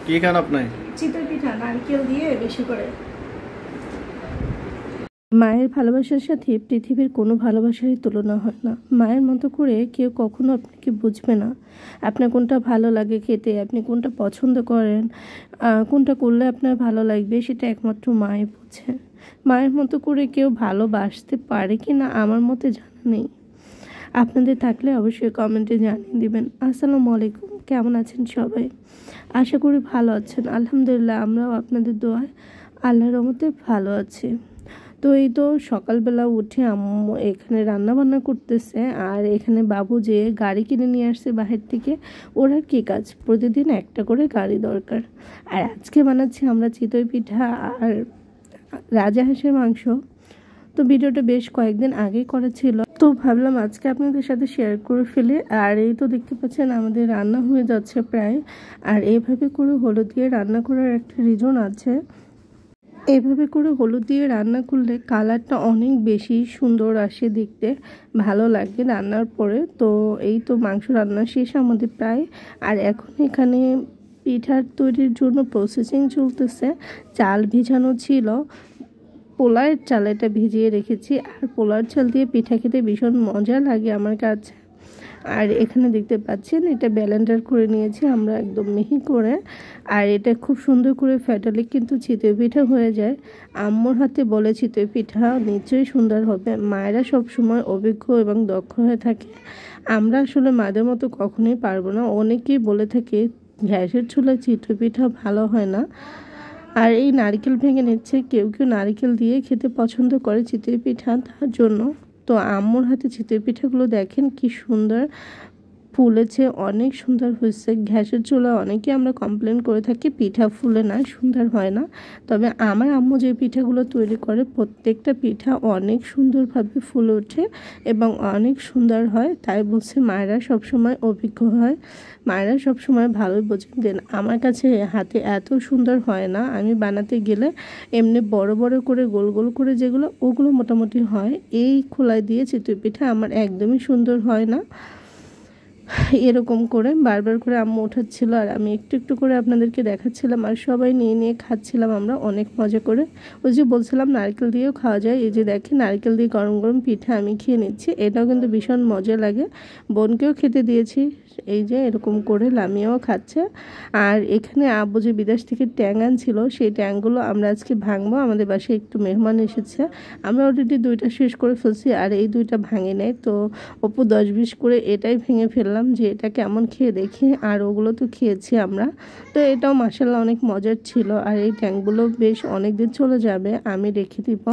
কি খান আপনি? চিতই পিঠা নারকেল দিয়ে বেশি করে। মায়ের ভালোবাসার সাথে পৃথিবীর কোনো ভালোবাসারই তুলনা হয় না। মায়ের মতো করে কেউ কখনো আপনাকে বুঝবে না। আপনার কোনটা ভালো লাগে খেতে, আপনি কোনটা পছন্দ করেন, কোনটা করলে আপনার ভালো লাগবে, সেটা একমাত্র মাই বোঝে। মায়ের মতো করে কেউ ভালোবাসতে পারে কি না আমার মতে জানা নেই। আপনাদের থাকলে অবশ্যই কমেন্টে জানিয়ে দিবেন। আসসালামু আলাইকুম, কেমন আছেন সবাই? আশা করি ভালো আছেন। আলহামদুলিল্লাহ, আমরাও আপনাদের দোয়ায় আল্লাহর রহমতে ভালো আছি। তো এই তো সকালবেলা উঠে আম্মু এখানে রান্না বান্না করতেছে, আর এখানে বাবু যে গাড়ি কিনে নিয়ে আসছে বাহির থেকে। ওর আর কী কাজ, প্রতিদিন একটা করে গাড়ি দরকার। আর আজকে বানাচ্ছি আমরা চিতই পিঠা আর রাজাহাঁসের মাংস। তো ভিডিওটা বেশ কয়েকদিন আগেই করা ছিল, তো ভাবলাম আজকে আপনাদের সাথে শেয়ার করে ফেলি। আর এই তো দেখতে পাচ্ছেন আমাদের রান্না হয়ে যাচ্ছে প্রায়। আর এইভাবে করে হলুদ দিয়ে রান্না করার একটা রিজন আছে। এইভাবে করে হলুদ দিয়ে রান্না করলে কালারটা অনেক বেশি সুন্দর আসে, দেখতে ভালো লাগে রান্নার পরে। তো এই তো মাংস রান্না শেষ আমাদের প্রায়। আর এখন এখানে পিঠার তৈরির জন্য প্রসেসিং চলতেছে। চাল ভিজানো ছিল, পোলার চাল, এটা ভিজিয়ে রেখেছি। আর পোলার চাল দিয়ে পিঠা খেতে ভীষণ মজা লাগে আমার কাছে। আর এখানে দেখতে পাচ্ছেন এটা ব্লেন্ডার করে নিয়েছি আমরা একদম মিহি করে। আর এটা খুব সুন্দর করে ফেটালে কিন্তু চিতই পিঠা হয়ে যায়। আম্মুর হাতে বলে চিতই পিঠা নিশ্চয়ই সুন্দর হবে। মায়েরা সব সময় অভিজ্ঞ এবং দক্ষ হয়ে থাকে। আমরা আসলে মাদের মতো কখনোই পারবো না। অনেকেই বলে থাকে গ্যাসের চুলায় চিতই পিঠা ভালো হয় না। আর এই নারকেল ভেঙে নিচ্ছে, কেউ কেউ নারকেল দিয়ে খেতে পছন্দ করে চিতই পিঠা, তার জন্য। তো আম্মুর হাতে চিতই পিঠাগুলো দেখেন কি সুন্দর ফুলেছে, অনেক সুন্দর হয়েছে। গ্যাসের চুলা অনেকে আমরা কমপ্লেন করে থাকি পিঠা ফুলে না, সুন্দর হয় না। তবে আমার আম্মু যে পিঠাগুলো তৈরি করে প্রত্যেকটা পিঠা অনেক সুন্দরভাবে ফুলে ওঠে এবং অনেক সুন্দর হয়। তাই বলছে মায়েরা সবসময় অভিজ্ঞ হয়, মায়েরা সবসময় ভালোই বোঝেন। দেন আমার কাছে হাতে এত সুন্দর হয় না, আমি বানাতে গেলে এমনি বড় বড় করে গোল গোল করে যেগুলো, ওগুলো মোটামুটি হয়। এই খোলাই দিয়ে চিতই পিঠা আমার একদমই সুন্দর হয় না। এরকম করে বারবার করে আম্মু ওঠাচ্ছিল, আর আমি একটু একটু করে আপনাদেরকে দেখাচ্ছিলাম, আর সবাই নিয়ে নিয়ে খাচ্ছিলাম আমরা অনেক মজা করে। ওই যে বলছিলাম নারকেল দিয়েও খাওয়া যায়। এই যে দেখেন নারকেল দিয়ে গরম গরম পিঠা আমি খেয়ে নিচ্ছি, এটাও কিন্তু ভীষণ মজা লাগে। বোনকেও খেতে দিয়েছি, এই যে এরকম করে লামিয়াও খাচ্ছে। আর এখানে আব্বু যে বিদেশ থেকে ট্যাং আনছিল, সেই ট্যাংগুলো আমরা আজকে ভাঙবো। আমাদের বাসায় একটু মেহমান এসেছে, আমরা অলরেডি 2টা শেষ করে ফেলছি, আর এই 2টা ভাঙে নেয়। তো অপু 10-20 করে এটাই ভেঙে ফেললাম যে এটা কেমন খেয়ে দেখি। আর ওগুলো তো খেয়েছি আমরা। তো এটাও মাশাআল্লাহ অনেক মজার ছিল। আর এই ট্যাংগুলো বেশ অনেক দিন চলে যাবে, আমি রেখে দিব।